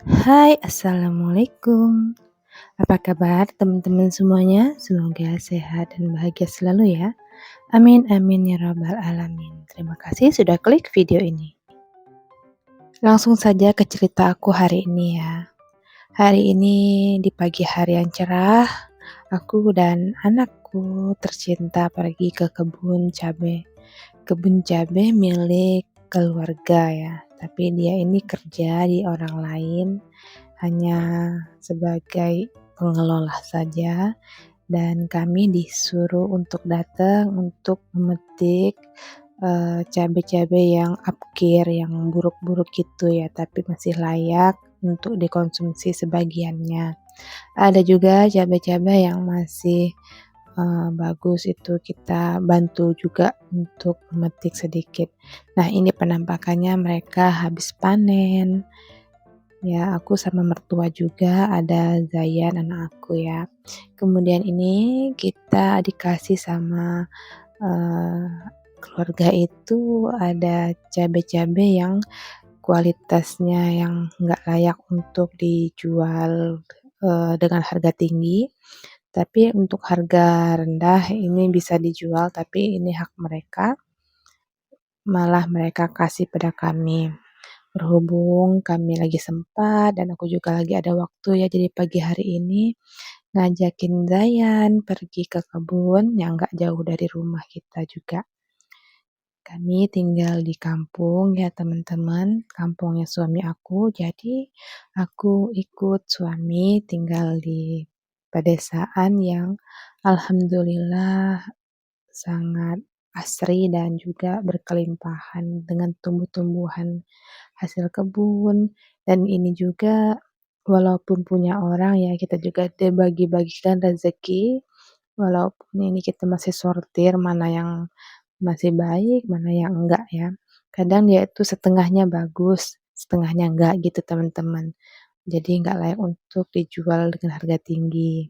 Hai, assalamualaikum. Apa kabar teman-teman semuanya? Semoga sehat dan bahagia selalu ya. Amin, amin ya Rabbal 'Alamin. Terima kasih sudah klik video ini. Langsung saja ke cerita aku hari ini ya. Hari ini di pagi hari yang cerah, aku dan anakku tercinta pergi ke kebun cabai. Kebun cabai milik keluarga ya, tapi dia ini kerja di orang lain, hanya sebagai pengelola saja, dan kami disuruh untuk datang untuk memetik cabai-cabai yang upkir, yang buruk-buruk gitu ya, tapi masih layak untuk dikonsumsi sebagiannya. Ada juga cabai-cabai yang masih bagus, itu kita bantu juga untuk memetik sedikit. Nah, ini penampakannya mereka habis panen. Ya, aku sama mertua juga, ada Zayan anak aku ya. Kemudian ini kita dikasih sama, eee, keluarga itu ada cabai-cabai yang kualitasnya yang nggak layak untuk dijual, dengan harga tinggi, tapi untuk harga rendah ini bisa dijual, tapi ini hak mereka, malah mereka kasih pada kami. Berhubung kami lagi sempat dan aku juga lagi ada waktu ya, jadi pagi hari ini ngajakin Zayan pergi ke kebun yang nggak jauh dari rumah kita juga. Kami tinggal di kampung ya teman-teman, kampungnya suami aku, jadi aku ikut suami tinggal di pedesaan yang alhamdulillah sangat asri dan juga berkelimpahan dengan tumbuh-tumbuhan hasil kebun, dan ini juga walaupun punya orang ya, kita juga dibagi-bagikan rezeki, walaupun ini kita masih sortir mana yang masih baik, mana yang enggak ya. Kadang dia itu setengahnya bagus, setengahnya enggak gitu teman-teman. Jadi nggak layak untuk dijual dengan harga tinggi.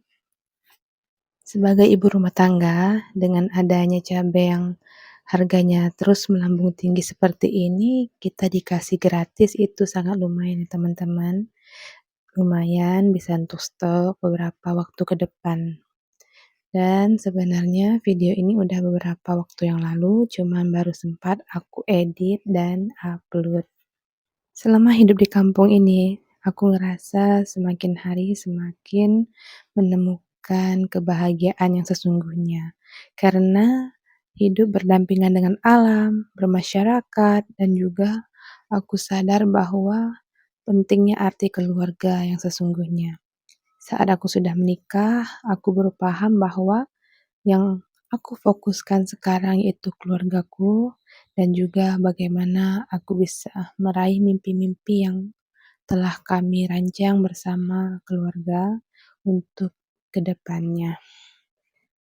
Sebagai ibu rumah tangga, dengan adanya cabai yang harganya terus melambung tinggi seperti ini, kita dikasih gratis itu sangat lumayan ya teman-teman. Lumayan bisa untuk stok beberapa waktu ke depan. Dan sebenarnya video ini udah beberapa waktu yang lalu, cuman baru sempat aku edit dan upload. Selama hidup di kampung ini, aku ngerasa semakin hari semakin menemukan kebahagiaan yang sesungguhnya. Karena hidup berdampingan dengan alam, bermasyarakat, dan juga aku sadar bahwa pentingnya arti keluarga yang sesungguhnya. Saat aku sudah menikah, aku baru paham bahwa yang aku fokuskan sekarang yaitu keluargaku dan juga bagaimana aku bisa meraih mimpi-mimpi yang telah kami rancang bersama keluarga untuk kedepannya.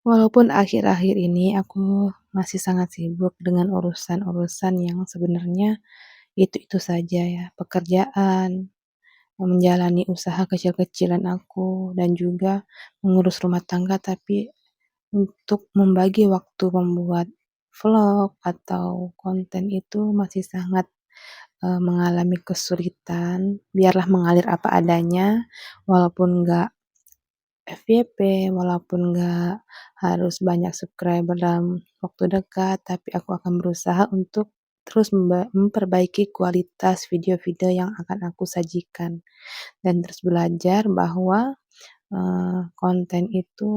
Walaupun akhir-akhir ini aku masih sangat sibuk dengan urusan-urusan yang sebenarnya itu-itu saja ya, pekerjaan, menjalani usaha kecil-kecilan aku, dan juga mengurus rumah tangga, tapi untuk membagi waktu membuat vlog atau konten itu masih sangat, mengalami kesulitan, biarlah mengalir apa adanya, walaupun nggak FYP, walaupun nggak harus banyak subscriber dalam waktu dekat, tapi aku akan berusaha untuk terus memperbaiki kualitas video-video yang akan aku sajikan, dan terus belajar bahwa konten itu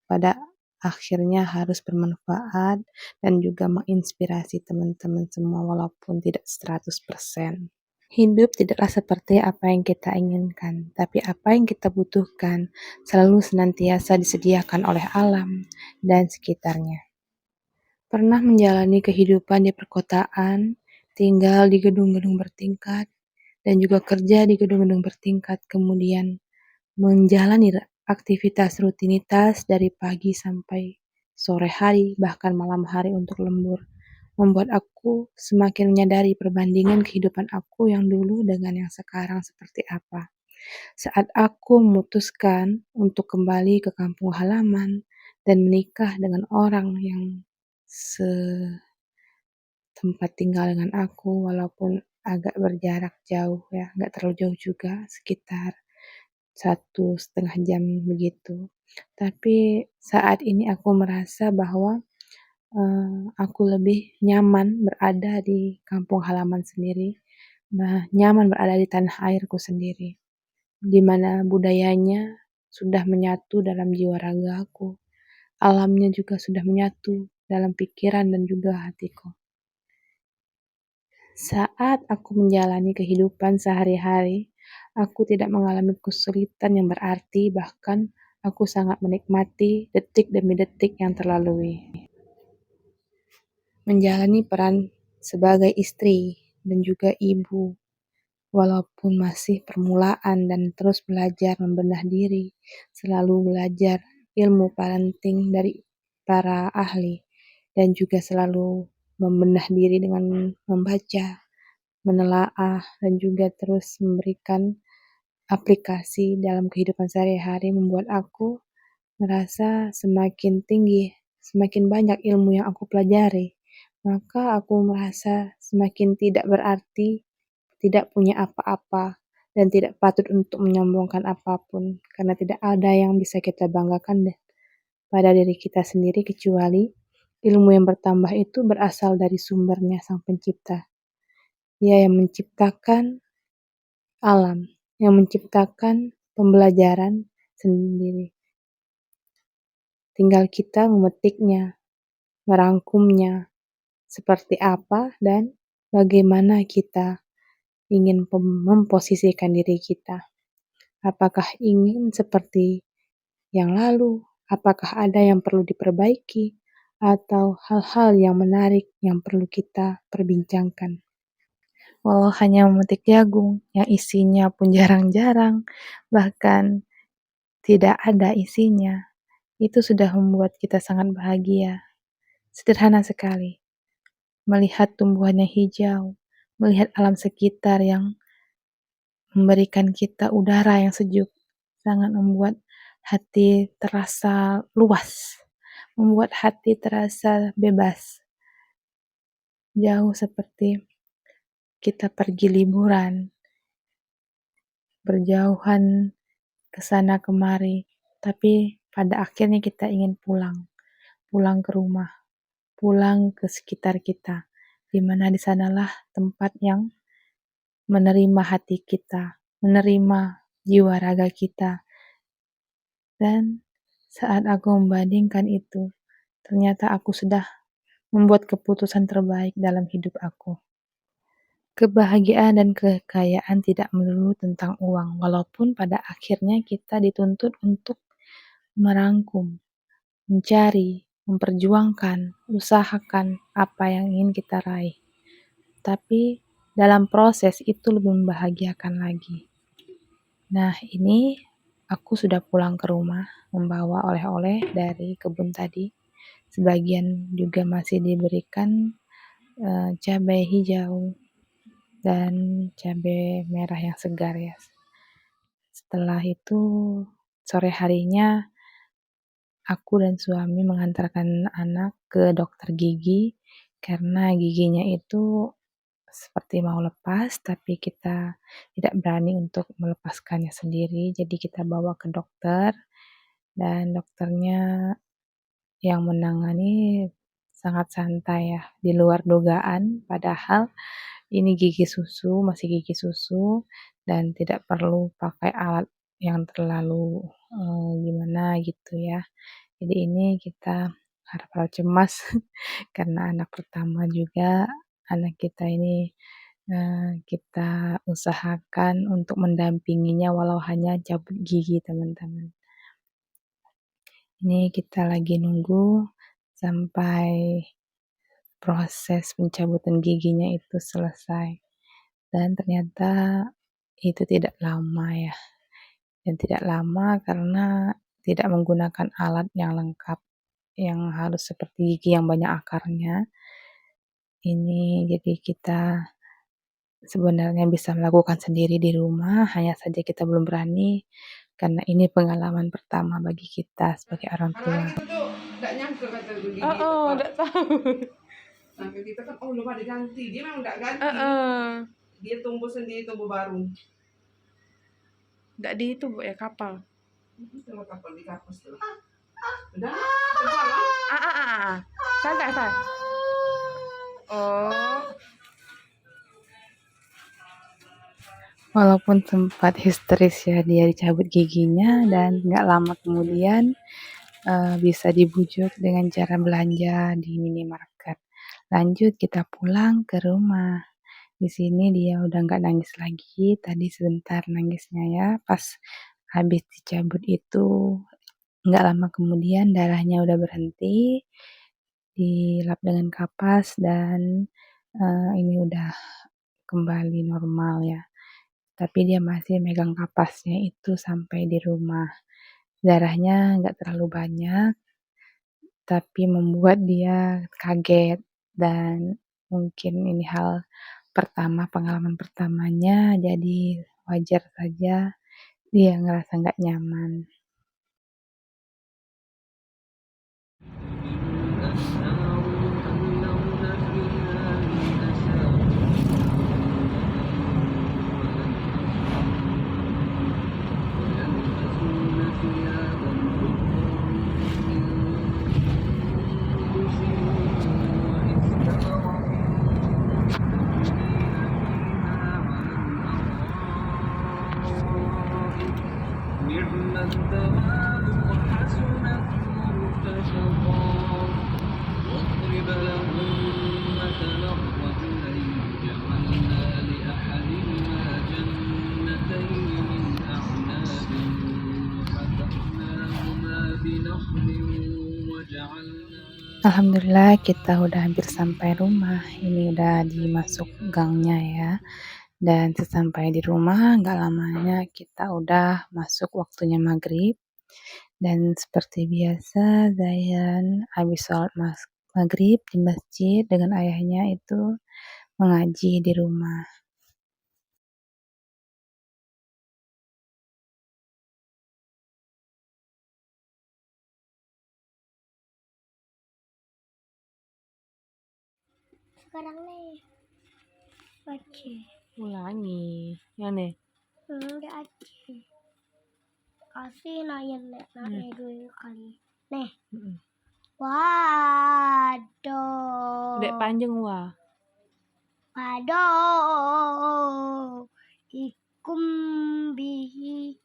pada akhirnya harus bermanfaat dan juga menginspirasi teman-teman semua walaupun tidak 100%. Hidup tidaklah seperti apa yang kita inginkan, tapi apa yang kita butuhkan selalu senantiasa disediakan oleh alam dan sekitarnya. Pernah menjalani kehidupan di perkotaan, tinggal di gedung-gedung bertingkat, dan juga kerja di gedung-gedung bertingkat, kemudian menjalani aktivitas rutinitas dari pagi sampai sore hari, bahkan malam hari untuk lembur, membuat aku semakin menyadari perbandingan kehidupan aku yang dulu dengan yang sekarang seperti apa. Saat aku memutuskan untuk kembali ke kampung halaman dan menikah dengan orang yang setempat tinggal dengan aku, walaupun agak berjarak jauh ya, nggak terlalu jauh juga, sekitar 1,5 jam begitu. Tapi saat ini aku merasa bahwa aku lebih nyaman berada di kampung halaman sendiri, nyaman berada di tanah airku sendiri, di mana budayanya sudah menyatu dalam jiwa raga aku, alamnya juga sudah menyatu dalam pikiran dan juga hatiku. Saat aku menjalani kehidupan sehari-hari, aku tidak mengalami kesulitan yang berarti, bahkan aku sangat menikmati detik demi detik yang terlalui. Menjalani peran sebagai istri dan juga ibu, walaupun masih permulaan dan terus belajar membenah diri, selalu belajar ilmu parenting dari para ahli, dan juga selalu membenah diri dengan membaca, menelaah, dan juga terus memberikan aplikasi dalam kehidupan sehari-hari membuat aku merasa semakin tinggi, semakin banyak ilmu yang aku pelajari, maka aku merasa semakin tidak berarti, tidak punya apa-apa, dan tidak patut untuk menyombongkan apapun, karena tidak ada yang bisa kita banggakan deh pada diri kita sendiri kecuali ilmu yang bertambah itu berasal dari sumbernya Sang Pencipta. Dia yang menciptakan alam, yang menciptakan pembelajaran sendiri. Tinggal kita memetiknya, merangkumnya, seperti apa dan bagaimana kita ingin memposisikan diri kita. Apakah ingin seperti yang lalu? Apakah ada yang perlu diperbaiki? Atau hal-hal yang menarik yang perlu kita perbincangkan? Walau hanya memetik jagung yang isinya pun jarang-jarang, bahkan tidak ada isinya, itu sudah membuat kita sangat bahagia. Sederhana sekali, melihat tumbuhan yang hijau, melihat alam sekitar yang memberikan kita udara yang sejuk, sangat membuat hati terasa luas, membuat hati terasa bebas. Jauh seperti kita pergi liburan, berjauhan ke sana kemari, tapi pada akhirnya kita ingin pulang, pulang ke rumah, pulang ke sekitar kita, di mana di sanalah tempat yang menerima hati kita, menerima jiwa raga kita. Dan saat aku membandingkan itu, ternyata aku sudah membuat keputusan terbaik dalam hidup aku. Kebahagiaan dan kekayaan tidak melulu tentang uang, walaupun pada akhirnya kita dituntut untuk merangkum, mencari, memperjuangkan, usahakan apa yang ingin kita raih. Tapi dalam proses itu lebih membahagiakan lagi. Nah, ini aku sudah pulang ke rumah membawa oleh-oleh dari kebun tadi. Sebagian juga masih diberikan cabai hijau dan cabai merah yang segar ya. Setelah itu sore harinya aku dan suami mengantarkan anak ke dokter gigi karena giginya itu seperti mau lepas, tapi kita tidak berani untuk melepaskannya sendiri. Jadi kita bawa ke dokter dan dokternya yang menangani sangat santai ya, di luar dugaan. Padahal ini gigi susu, masih gigi susu dan tidak perlu pakai alat yang terlalu gimana gitu ya. Jadi ini kita harap-harap cemas karena anak pertama juga, anak kita ini kita usahakan untuk mendampinginya walau hanya cabut gigi teman-teman. Ini kita lagi nunggu sampai proses pencabutan giginya itu selesai. Dan ternyata itu tidak lama ya. Dan tidak lama karena tidak menggunakan alat yang lengkap, yang harus seperti gigi yang banyak akarnya. Ini jadi kita sebenarnya bisa melakukan sendiri di rumah, hanya saja kita belum berani karena ini pengalaman pertama bagi kita sebagai orang tua. Nggak nyangka kata gigi Oh, udah tahu. sampai kita kan oh belum ada ganti, dia memang nggak ganti. Dia tumbuh sendiri, tumbuh baru. Nggak di itu Bu ya, kapal. Kalau kapal di kampus tuh. Udah, udah. Santai. Oh. Walaupun sempat histeris ya dia dicabut giginya dan nggak lama kemudian bisa dibujuk dengan cara belanja di minimarket. Lanjut kita pulang ke rumah. Di sini dia udah nggak nangis lagi. Tadi sebentar nangisnya ya. Pas habis dicabut itu nggak lama kemudian darahnya udah berhenti, dilap dengan kapas dan ini udah kembali normal ya. Tapi dia masih megang kapasnya itu sampai di rumah. Darahnya nggak terlalu banyak, tapi membuat dia kaget dan mungkin ini pengalaman pertamanya, jadi wajar saja dia ngerasa nggak nyaman. Alhamdulillah kita udah hampir sampai rumah. Ini udah dimasuk gangnya ya. Dan sesampai di rumah nggak lamanya kita udah masuk waktunya maghrib. Dan seperti biasa Zayan habis sholat maghrib di masjid dengan ayahnya itu mengaji di rumah. Sekarang nih baca Ulangi yang nih. enggak aja kasih nanya dulu kali nih. Waduh Dek panjang wah. waduh ikum bihi